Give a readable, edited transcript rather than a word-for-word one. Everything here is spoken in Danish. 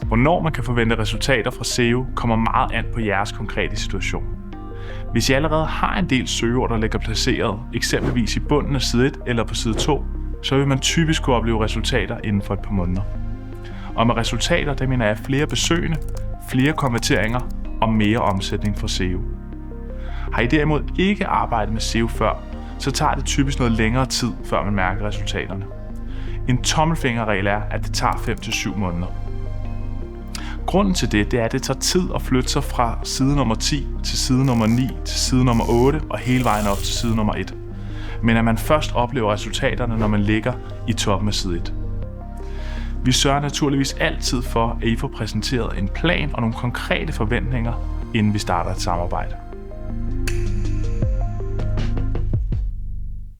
Hvornår man kan forvente resultater fra SEO kommer meget an på jeres konkrete situation. Hvis I allerede har en del søgeord, der ligger placeret, eksempelvis i bunden af side 1 eller på side 2, så vil man typisk kunne opleve resultater inden for et par måneder. Og med resultater, der mener jeg flere besøgende, flere konverteringer og mere omsætning for SEO. Har I derimod ikke arbejdet med SEO før, så tager det typisk noget længere tid, før man mærker resultaterne. En tommelfingerregel er, at det tager 5 til 7 måneder. Grunden til det er, at det tager tid at flytte sig fra side nummer 10 til side nummer 9 til side nummer 8 og hele vejen op til side nummer 1. Men at man først oplever resultaterne, når man ligger i toppen af side 1. Vi sørger naturligvis altid for, at I får præsenteret en plan og nogle konkrete forventninger, inden vi starter et samarbejde.